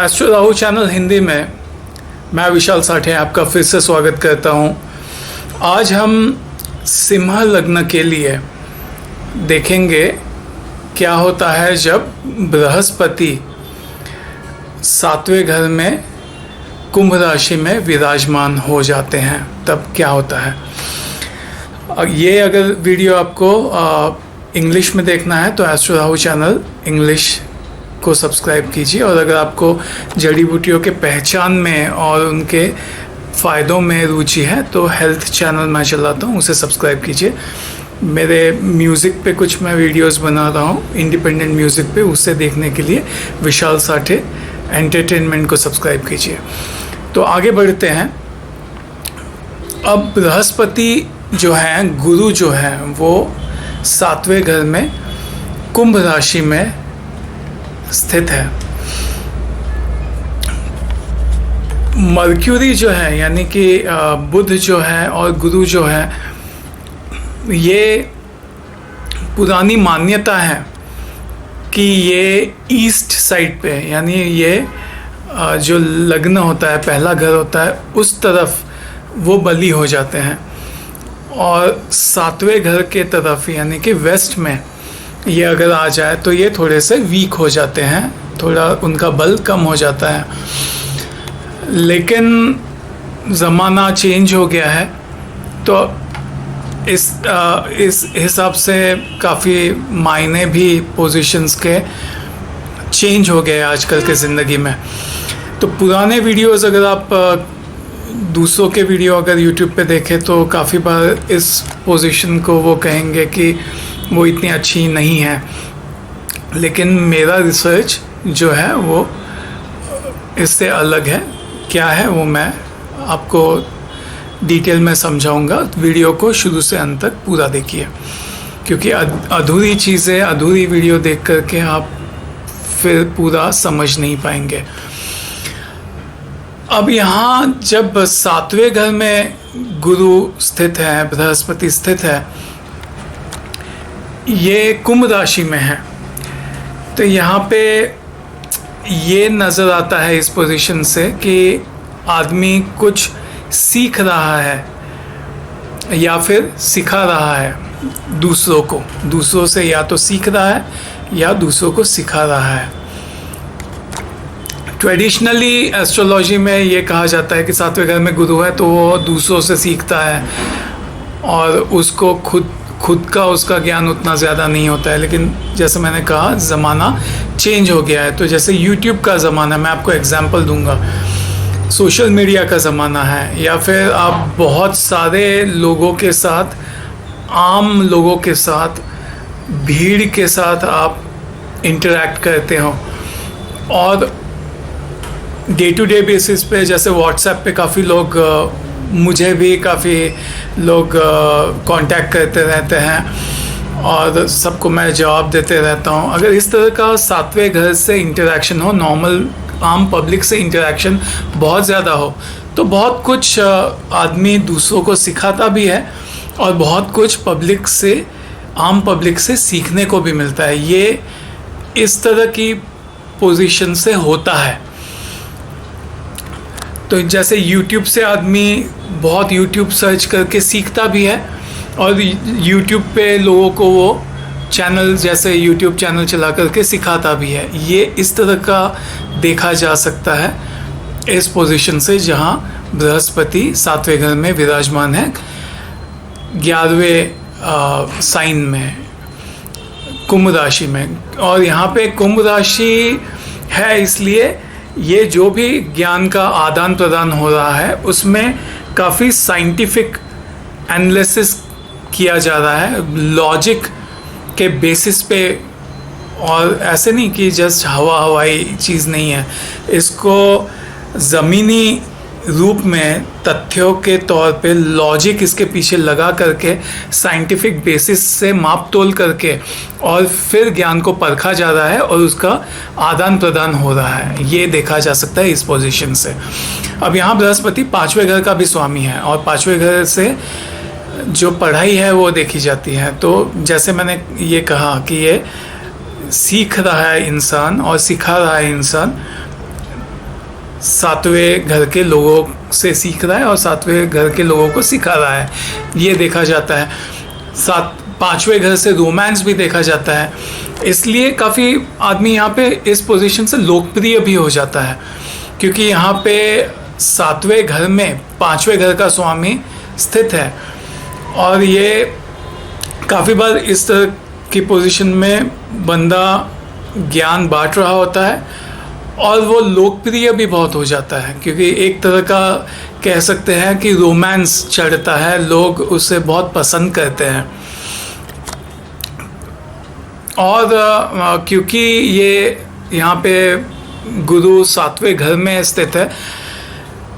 Astro Rahu channel Hindi में मैं विशाल साठे आपका फिर से स्वागत करता हूं। आज हम सिंह लग्न के लिए देखेंगे क्या होता है जब बृहस्पति 7वें घर में कुंभ राशि में विराजमान हो जाते हैं, तब क्या होता है। ये अगर वीडियो आपको इंग्लिश में देखना है तो एस्ट्रो राहु चैनल इंग्लिश को सब्सक्राइब कीजिए, और अगर आपको जड़ी बूटियों के पहचान में और उनके फ़ायदों में रुचि है तो हेल्थ चैनल मैं चलाता हूँ, उसे सब्सक्राइब कीजिए। मेरे म्यूज़िक पे कुछ मैं वीडियोस बना रहा हूँ, इंडिपेंडेंट म्यूज़िक पे, उसे देखने के लिए विशाल साठे एंटरटेनमेंट को सब्सक्राइब कीजिए। तो आगे बढ़ते हैं। अब बृहस्पति जो है, गुरु जो है, वो 7वें घर में कुंभ राशि में स्थित है। मर्क्यूरी जो है यानी कि बुध जो है और गुरु जो है, ये पुरानी मान्यता है कि ये ईस्ट साइड पे, यानी ये जो लग्न होता है, पहला घर होता है, उस तरफ वो बली हो जाते हैं, और 7वें घर के तरफ यानी कि वेस्ट में ये अगर आ जाए तो ये थोड़े से वीक हो जाते हैं, थोड़ा उनका बल कम हो जाता है। लेकिन ज़माना चेंज हो गया है, तो इस हिसाब से काफ़ी मायने भी पोजीशंस के चेंज हो गए आजकल के ज़िंदगी में। तो पुराने वीडियोस अगर आप दूसरों के वीडियो अगर यूट्यूब पे देखें तो काफ़ी बार इस पोजीशन को वो कहेंगे कि वो इतनी अच्छी नहीं है, लेकिन मेरा रिसर्च जो है वो इससे अलग है। क्या है वो मैं आपको डिटेल में समझाऊंगा। वीडियो को शुरू से अंत तक पूरा देखिए, क्योंकि अधूरी चीज़ें, अधूरी वीडियो देख करके आप फिर पूरा समझ नहीं पाएंगे। अब यहाँ जब 7वें घर में गुरु स्थित है, बृहस्पति स्थित है, ये कुंभ राशि में है, तो यहाँ पे ये नज़र आता है इस पोजीशन से कि आदमी कुछ सीख रहा है या फिर सिखा रहा है दूसरों को, दूसरों से या तो सीख रहा है या दूसरों को सिखा रहा है। ट्रेडिशनली एस्ट्रोलॉजी में ये कहा जाता है कि 7वें घर में गुरु है तो वो दूसरों से सीखता है और उसको खुद का उसका ज्ञान उतना ज़्यादा नहीं होता है। लेकिन जैसे मैंने कहा, ज़माना चेंज हो गया है। तो जैसे यूट्यूब का ज़माना, मैं आपको एग्जांपल दूंगा, सोशल मीडिया का ज़माना है, या फिर आप बहुत सारे लोगों के साथ, आम लोगों के साथ, भीड़ के साथ आप इंटरेक्ट करते हो, और डे टू डे बेसिस पे, जैसे व्हाट्सएप पे काफ़ी लोग, मुझे भी काफ़ी लोग कांटेक्ट करते रहते हैं और सबको मैं जवाब देते रहता हूँ। अगर इस तरह का 7वें घर से इंटरेक्शन हो, नॉर्मल आम पब्लिक से इंटरेक्शन बहुत ज़्यादा हो, तो बहुत कुछ आदमी दूसरों को सिखाता भी है और बहुत कुछ पब्लिक से, आम पब्लिक से सीखने को भी मिलता है। ये इस तरह की पोजीशन से होता है। तो जैसे YouTube से आदमी बहुत YouTube सर्च करके सीखता भी है, और YouTube पे लोगों को वो चैनल, जैसे YouTube चैनल चला करके सिखाता भी है। ये इस तरह का देखा जा सकता है इस पोजीशन से, जहाँ बृहस्पति 7वें घर में विराजमान है, 11वें साइन में, कुंभ राशि में। और यहाँ पे कुंभ राशि है, इसलिए ये जो भी ज्ञान का आदान प्रदान हो रहा है उसमें काफ़ी साइंटिफिक एनालिसिस किया जा रहा है, लॉजिक के बेसिस पे, और ऐसे नहीं कि जस्ट हवाई चीज़ नहीं है। इसको ज़मीनी रूप में, तथ्यों के तौर पे लॉजिक इसके पीछे लगा करके, साइंटिफिक बेसिस से माप तोल करके, और फिर ज्ञान को परखा जा रहा है और उसका आदान प्रदान हो रहा है। ये देखा जा सकता है इस पोजीशन से। अब यहाँ बृहस्पति 5वें घर का भी स्वामी है, और 5वें घर से जो पढ़ाई है वो देखी जाती है। तो जैसे मैंने ये कहा कि ये सीख रहा है इंसान और सिखा रहा है इंसान, सातवें घर के लोगों से सीख रहा है और सातवें घर के लोगों को सिखा रहा है, ये देखा जाता है। पांचवें घर से रोमांस भी देखा जाता है, इसलिए काफ़ी आदमी यहाँ पे इस पोजीशन से लोकप्रिय भी हो जाता है, क्योंकि यहाँ पे सातवें घर में पांचवें घर का स्वामी स्थित है। और ये काफ़ी बार इस तरह की पोजीशन में बंदा ज्ञान बांट रहा होता है और वो लोकप्रिय भी बहुत हो जाता है, क्योंकि एक तरह का कह सकते हैं कि रोमांस चढ़ता है, लोग उसे बहुत पसंद करते हैं। और क्योंकि ये यहाँ पे गुरु सातवें घर में स्थित है,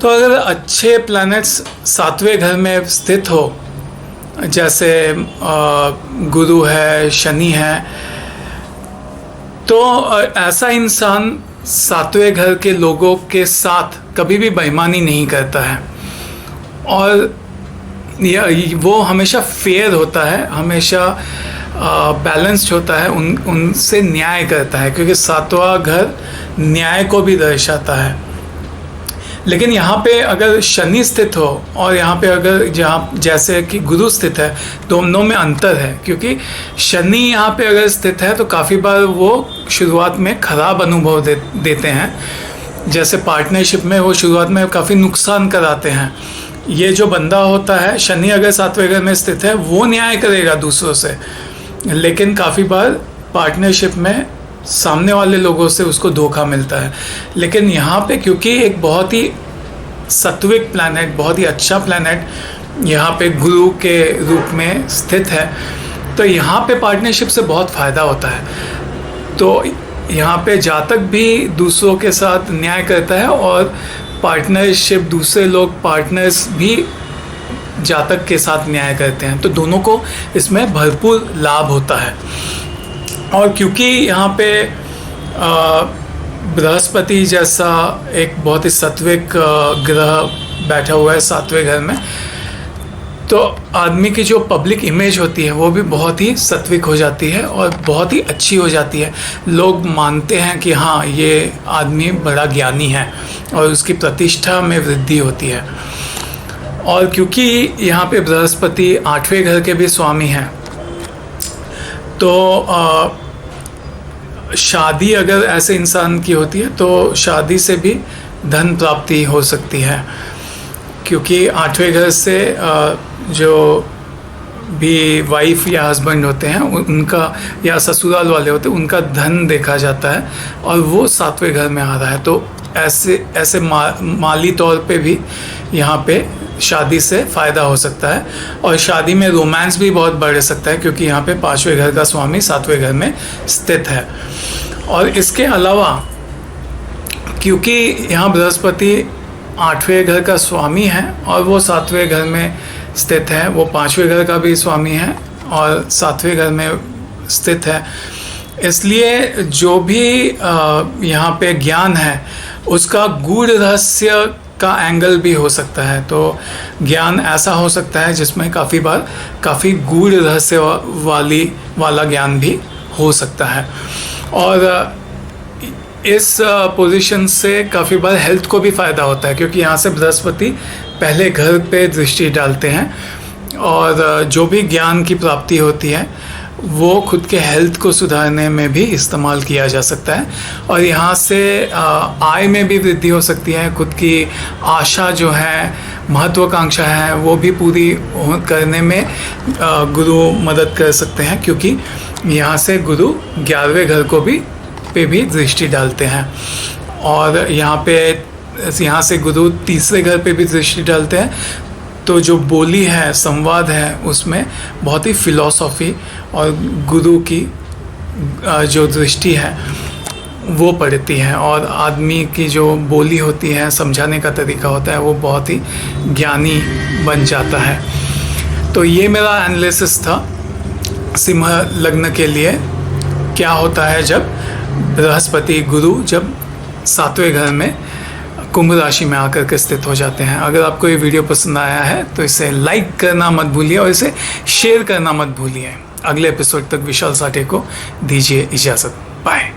तो अगर अच्छे प्लैनेट्स सातवें घर में स्थित हो, जैसे गुरु है, शनि है, तो ऐसा इंसान सातवें घर के लोगों के साथ कभी भी बेईमानी नहीं करता है और वो हमेशा फेयर होता है, हमेशा बैलेंस्ड होता है, उनसे न्याय करता है, क्योंकि सातवां घर न्याय को भी दर्शाता है। लेकिन यहाँ पे अगर शनि स्थित हो और यहाँ पे अगर जहाँ जैसे कि गुरु स्थित है, दोनों में अंतर है, क्योंकि शनि यहाँ पे अगर स्थित है तो काफ़ी बार वो शुरुआत में ख़राब अनुभव देते हैं, जैसे पार्टनरशिप में वो शुरुआत में काफ़ी नुकसान कराते हैं। ये जो बंदा होता है, शनि अगर सातवें घर में स्थित है, वो न्याय करेगा दूसरों से, लेकिन काफ़ी बार पार्टनरशिप में सामने वाले लोगों से उसको धोखा मिलता है। लेकिन यहाँ पे क्योंकि एक बहुत ही सात्विक प्लैनेट, बहुत ही अच्छा प्लैनेट यहाँ पे गुरु के रूप में स्थित है, तो यहाँ पे पार्टनरशिप से बहुत फ़ायदा होता है। तो यहाँ पे जातक भी दूसरों के साथ न्याय करता है और पार्टनरशिप, दूसरे लोग पार्टनर्स भी जातक के साथ न्याय करते हैं, तो दोनों को इसमें भरपूर लाभ होता है। और क्योंकि यहाँ पे बृहस्पति जैसा एक बहुत ही सात्विक ग्रह बैठा हुआ है सातवें घर में, तो आदमी की जो पब्लिक इमेज होती है वो भी बहुत ही सात्विक हो जाती है और बहुत ही अच्छी हो जाती है। लोग मानते हैं कि हाँ, ये आदमी बड़ा ज्ञानी है और उसकी प्रतिष्ठा में वृद्धि होती है। और क्योंकि यहाँ पे बृहस्पति आठवें घर के भी स्वामी हैं, तो शादी अगर ऐसे इंसान की होती है तो शादी से भी धन प्राप्ति हो सकती है, क्योंकि आठवें घर से जो भी वाइफ या हस्बैंड होते हैं उनका, या ससुराल वाले होते हैं, उनका धन देखा जाता है और वो सातवें घर में आ रहा है, तो ऐसे माली तौर पे भी यहाँ पे शादी से फ़ायदा हो सकता है। और शादी में रोमांस भी बहुत बढ़ सकता है, क्योंकि यहाँ पे पांचवें घर का स्वामी सातवें घर में स्थित है। और इसके अलावा क्योंकि यहाँ बृहस्पति आठवें घर का स्वामी है और वो सातवें घर में स्थित है, वो पांचवें घर का भी स्वामी है और सातवें घर में स्थित है, इसलिए जो भी यहाँ पे ज्ञान है उसका गूढ़ रहस्य का एंगल भी हो सकता है। तो ज्ञान ऐसा हो सकता है जिसमें काफ़ी बार काफ़ी गूढ़ रहस्य वाला ज्ञान भी हो सकता है। और इस पोजीशन से काफ़ी बार हेल्थ को भी फ़ायदा होता है, क्योंकि यहाँ से बृहस्पति पहले घर पे दृष्टि डालते हैं और जो भी ज्ञान की प्राप्ति होती है वो खुद के हेल्थ को सुधारने में भी इस्तेमाल किया जा सकता है। और यहाँ से आय में भी वृद्धि हो सकती है, खुद की आशा जो है, महत्वाकांक्षा है, वो भी पूरी करने में गुरु मदद कर सकते हैं, क्योंकि यहाँ से गुरु 11वें घर को पे भी दृष्टि डालते हैं। और यहाँ से गुरु तीसरे घर पे भी दृष्टि डालते हैं, तो जो बोली है, संवाद है, उसमें बहुत ही फिलॉसफी और गुरु की जो दृष्टि है वो पड़ती है, और आदमी की जो बोली होती है, समझाने का तरीका होता है, वो बहुत ही ज्ञानी बन जाता है। तो ये मेरा एनालिसिस था सिंह लग्न के लिए, क्या होता है जब बृहस्पति गुरु जब सातवें घर में कुंभ राशि में आकर के स्थित हो जाते हैं। अगर आपको ये वीडियो पसंद आया है तो इसे लाइक करना मत भूलिए और इसे शेयर करना मत भूलिए। अगले एपिसोड तक विशाल साठे को दीजिए इजाज़त। बाय।